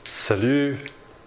Salut!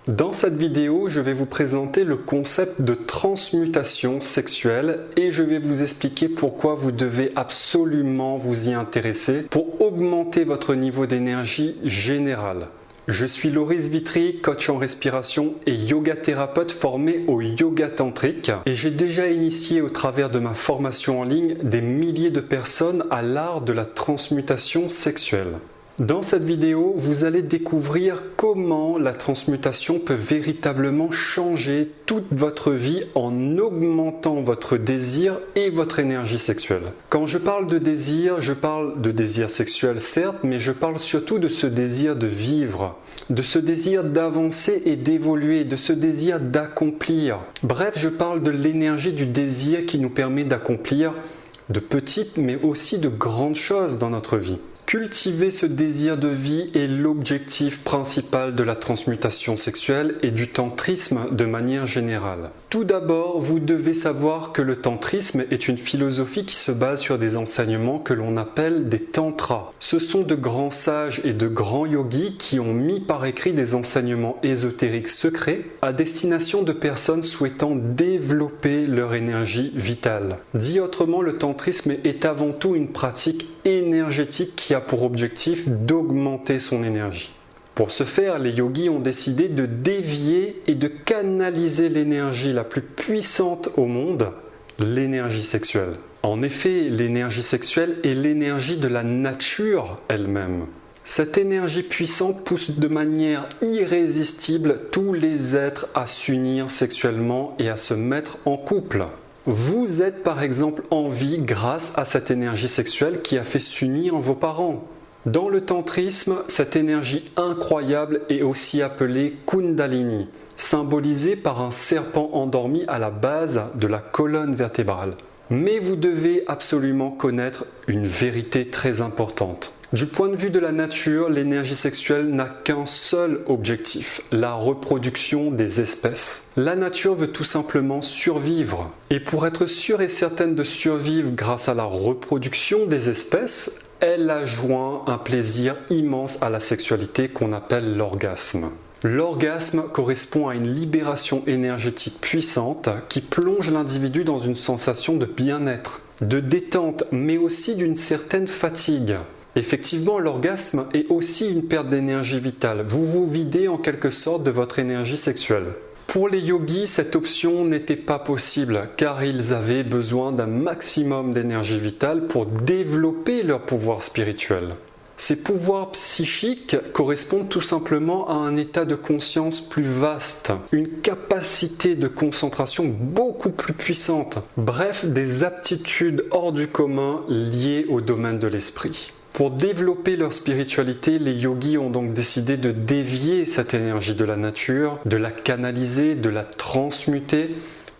Dans cette vidéo, je vais vous présenter le concept de transmutation sexuelle et je vais vous expliquer pourquoi vous devez absolument vous y intéresser pour augmenter votre niveau d'énergie générale. Je suis Loris Vitry, coach en respiration et yoga thérapeute formé au yoga tantrique et j'ai déjà initié au travers de ma formation en ligne des milliers de personnes à l'art de la transmutation sexuelle. Dans cette vidéo, vous allez découvrir comment la transmutation peut véritablement changer toute votre vie en augmentant votre désir et votre énergie sexuelle. Quand je parle de désir sexuel certes, mais je parle surtout de ce désir de vivre, de ce désir d'avancer et d'évoluer, de ce désir d'accomplir. Bref, je parle de l'énergie du désir qui nous permet d'accomplir de petites mais aussi de grandes choses dans notre vie. Cultiver ce désir de vie est l'objectif principal de la transmutation sexuelle et du tantrisme de manière générale. Tout d'abord, vous devez savoir que le tantrisme est une philosophie qui se base sur des enseignements que l'on appelle des tantras. Ce sont de grands sages et de grands yogis qui ont mis par écrit des enseignements ésotériques secrets à destination de personnes souhaitant développer leur énergie vitale. Dit autrement, le tantrisme est avant tout une pratique énergétique qui a pour objectif d'augmenter son énergie. Pour ce faire, les yogis ont décidé de dévier et de canaliser l'énergie la plus puissante au monde, l'énergie sexuelle. En effet, l'énergie sexuelle est l'énergie de la nature elle-même. Cette énergie puissante pousse de manière irrésistible tous les êtres à s'unir sexuellement et à se mettre en couple. Vous êtes par exemple en vie grâce à cette énergie sexuelle qui a fait s'unir vos parents. Dans le tantrisme, cette énergie incroyable est aussi appelée Kundalini, symbolisée par un serpent endormi à la base de la colonne vertébrale. Mais vous devez absolument connaître une vérité très importante. Du point de vue de la nature, l'énergie sexuelle n'a qu'un seul objectif, la reproduction des espèces. La nature veut tout simplement survivre. Et pour être sûre et certaine de survivre grâce à la reproduction des espèces, elle a joint un plaisir immense à la sexualité qu'on appelle l'orgasme. L'orgasme correspond à une libération énergétique puissante qui plonge l'individu dans une sensation de bien-être, de détente, mais aussi d'une certaine fatigue. Effectivement, l'orgasme est aussi une perte d'énergie vitale. Vous vous videz en quelque sorte de votre énergie sexuelle. Pour les yogis, cette option n'était pas possible car ils avaient besoin d'un maximum d'énergie vitale pour développer leur pouvoir spirituel. Ces pouvoirs psychiques correspondent tout simplement à un état de conscience plus vaste, une capacité de concentration beaucoup plus puissante, bref, des aptitudes hors du commun liées au domaine de l'esprit. Pour développer leur spiritualité, les yogis ont donc décidé de dévier cette énergie de la nature, de la canaliser, de la transmuter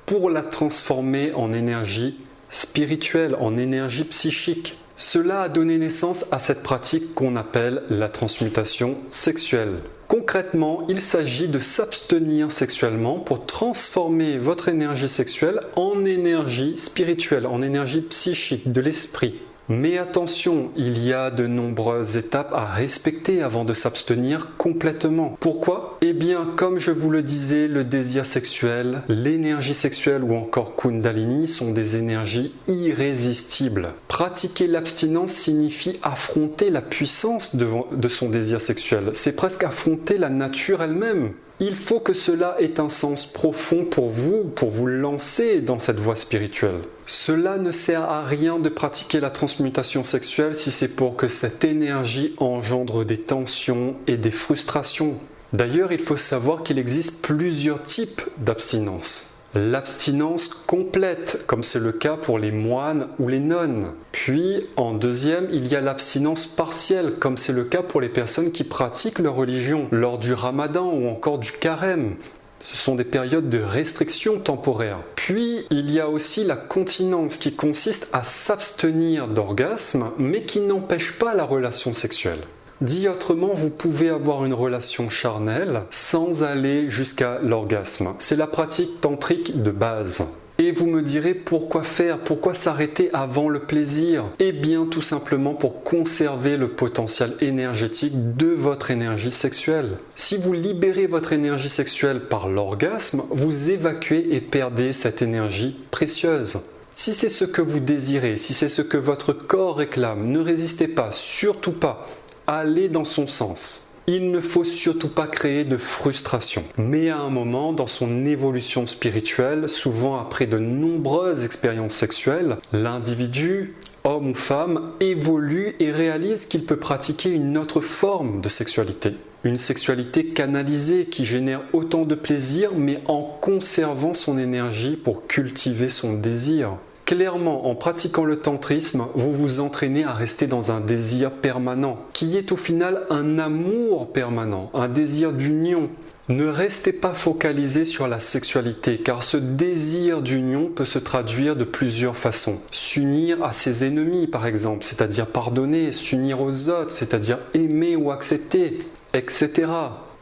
pour la transformer en énergie spirituelle, en énergie psychique. Cela a donné naissance à cette pratique qu'on appelle la transmutation sexuelle. Concrètement, il s'agit de s'abstenir sexuellement pour transformer votre énergie sexuelle en énergie spirituelle, en énergie psychique de l'esprit. Mais attention, il y a de nombreuses étapes à respecter avant de s'abstenir complètement. Pourquoi ? Eh bien, comme je vous le disais, le désir sexuel, l'énergie sexuelle ou encore Kundalini sont des énergies irrésistibles. Pratiquer l'abstinence signifie affronter la puissance de son désir sexuel. C'est presque affronter la nature elle-même. Il faut que cela ait un sens profond pour vous lancer dans cette voie spirituelle. Cela ne sert à rien de pratiquer la transmutation sexuelle si c'est pour que cette énergie engendre des tensions et des frustrations. D'ailleurs, il faut savoir qu'il existe plusieurs types d'abstinence. L'abstinence complète, comme c'est le cas pour les moines ou les nonnes. Puis, en deuxième, il y a l'abstinence partielle, comme c'est le cas pour les personnes qui pratiquent leur religion, lors du ramadan ou encore du carême. Ce sont des périodes de restriction temporaire. Puis, il y a aussi la continence qui consiste à s'abstenir d'orgasme, mais qui n'empêche pas la relation sexuelle. Dit autrement, vous pouvez avoir une relation charnelle sans aller jusqu'à l'orgasme. C'est la pratique tantrique de base. Et vous me direz pourquoi faire, pourquoi s'arrêter avant le plaisir? Eh bien tout simplement pour conserver le potentiel énergétique de votre énergie sexuelle. Si vous libérez votre énergie sexuelle par l'orgasme, vous évacuez et perdez cette énergie précieuse. Si c'est ce que vous désirez, si c'est ce que votre corps réclame, ne résistez pas, surtout pas, allez dans son sens. Il ne faut surtout pas créer de frustration. Mais à un moment, dans son évolution spirituelle, souvent après de nombreuses expériences sexuelles, l'individu, homme ou femme, évolue et réalise qu'il peut pratiquer une autre forme de sexualité. Une sexualité canalisée qui génère autant de plaisir, mais en conservant son énergie pour cultiver son désir. Clairement, en pratiquant le tantrisme, vous vous entraînez à rester dans un désir permanent, qui est au final un amour permanent, un désir d'union. Ne restez pas focalisé sur la sexualité, car ce désir d'union peut se traduire de plusieurs façons. S'unir à ses ennemis, par exemple, c'est-à-dire pardonner, s'unir aux autres, c'est-à-dire aimer ou accepter, etc.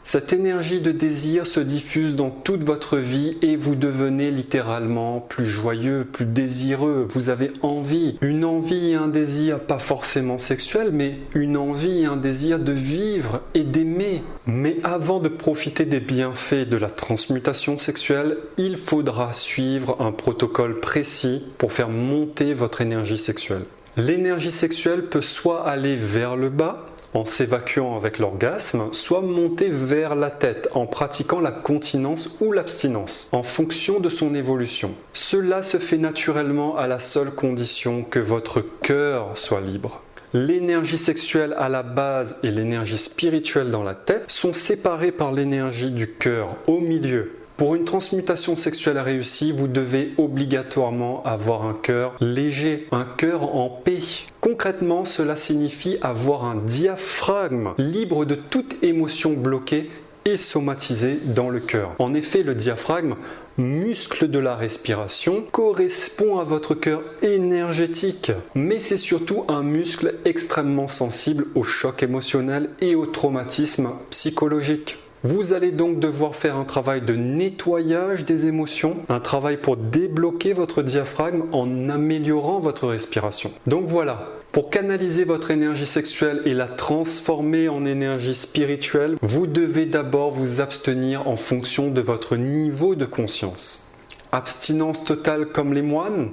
Cette énergie de désir se diffuse dans toute votre vie et vous devenez littéralement plus joyeux, plus désireux. Vous avez envie, une envie et un désir, pas forcément sexuel, mais une envie et un désir de vivre et d'aimer. Mais avant de profiter des bienfaits de la transmutation sexuelle, il faudra suivre un protocole précis pour faire monter votre énergie sexuelle. L'énergie sexuelle peut soit aller vers le bas, en s'évacuant avec l'orgasme, soit monter vers la tête en pratiquant la continence ou l'abstinence, en fonction de son évolution. Cela se fait naturellement à la seule condition que votre cœur soit libre. L'énergie sexuelle à la base et l'énergie spirituelle dans la tête sont séparées par l'énergie du cœur au milieu. Pour une transmutation sexuelle réussie, vous devez obligatoirement avoir un cœur léger, un cœur en paix. Concrètement, cela signifie avoir un diaphragme libre de toute émotion bloquée et somatisée dans le cœur. En effet, le diaphragme, muscle de la respiration, correspond à votre cœur énergétique. Mais c'est surtout un muscle extrêmement sensible aux chocs émotionnels et aux traumatismes psychologiques. Vous allez donc devoir faire un travail de nettoyage des émotions, un travail pour débloquer votre diaphragme en améliorant votre respiration. Donc voilà, pour canaliser votre énergie sexuelle et la transformer en énergie spirituelle, vous devez d'abord vous abstenir en fonction de votre niveau de conscience. Abstinence totale comme les moines,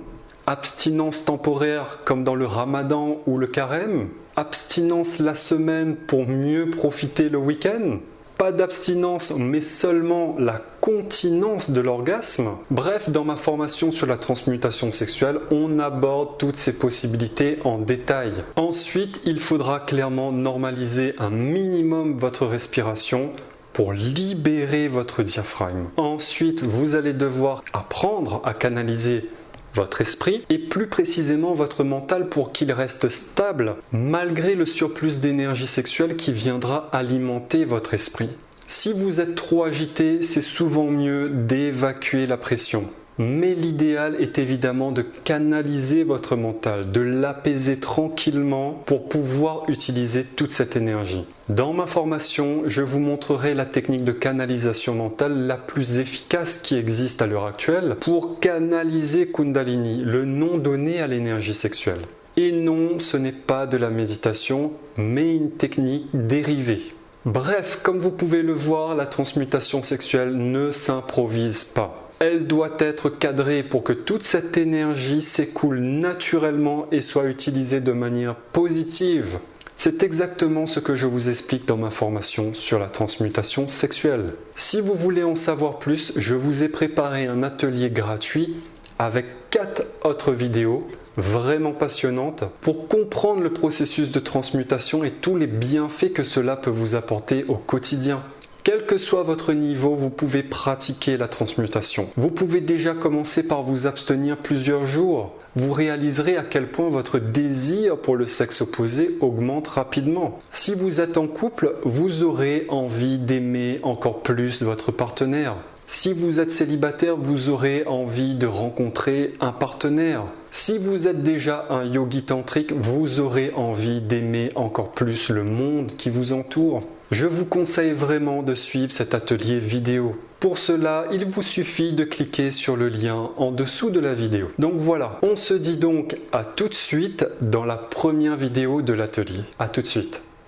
abstinence temporaire comme dans le ramadan ou le carême, abstinence la semaine pour mieux profiter le week-end, pas d'abstinence mais seulement la continence de l'orgasme. Bref, dans ma formation sur la transmutation sexuelle, on aborde toutes ces possibilités en détail. Ensuite, il faudra clairement normaliser un minimum votre respiration pour libérer votre diaphragme. Ensuite, vous allez devoir apprendre à canaliser votre esprit et plus précisément votre mental pour qu'il reste stable malgré le surplus d'énergie sexuelle qui viendra alimenter votre esprit. Si vous êtes trop agité, c'est souvent mieux d'évacuer la pression. Mais l'idéal est évidemment de canaliser votre mental, de l'apaiser tranquillement pour pouvoir utiliser toute cette énergie. Dans ma formation, je vous montrerai la technique de canalisation mentale la plus efficace qui existe à l'heure actuelle pour canaliser Kundalini, le nom donné à l'énergie sexuelle. Et non, ce n'est pas de la méditation, mais une technique dérivée. Bref, comme vous pouvez le voir, la transmutation sexuelle ne s'improvise pas. Elle doit être cadrée pour que toute cette énergie s'écoule naturellement et soit utilisée de manière positive. C'est exactement ce que je vous explique dans ma formation sur la transmutation sexuelle. Si vous voulez en savoir plus, je vous ai préparé un atelier gratuit avec 4 autres vidéos vraiment passionnantes pour comprendre le processus de transmutation et tous les bienfaits que cela peut vous apporter au quotidien. Quel que soit votre niveau, vous pouvez pratiquer la transmutation. Vous pouvez déjà commencer par vous abstenir plusieurs jours. Vous réaliserez à quel point votre désir pour le sexe opposé augmente rapidement. Si vous êtes en couple, vous aurez envie d'aimer encore plus votre partenaire. Si vous êtes célibataire, vous aurez envie de rencontrer un partenaire. Si vous êtes déjà un yogi tantrique, vous aurez envie d'aimer encore plus le monde qui vous entoure. Je vous conseille vraiment de suivre cet atelier vidéo. Pour cela, il vous suffit de cliquer sur le lien en dessous de la vidéo. Donc voilà, on se dit donc à tout de suite dans la première vidéo de l'atelier. À tout de suite.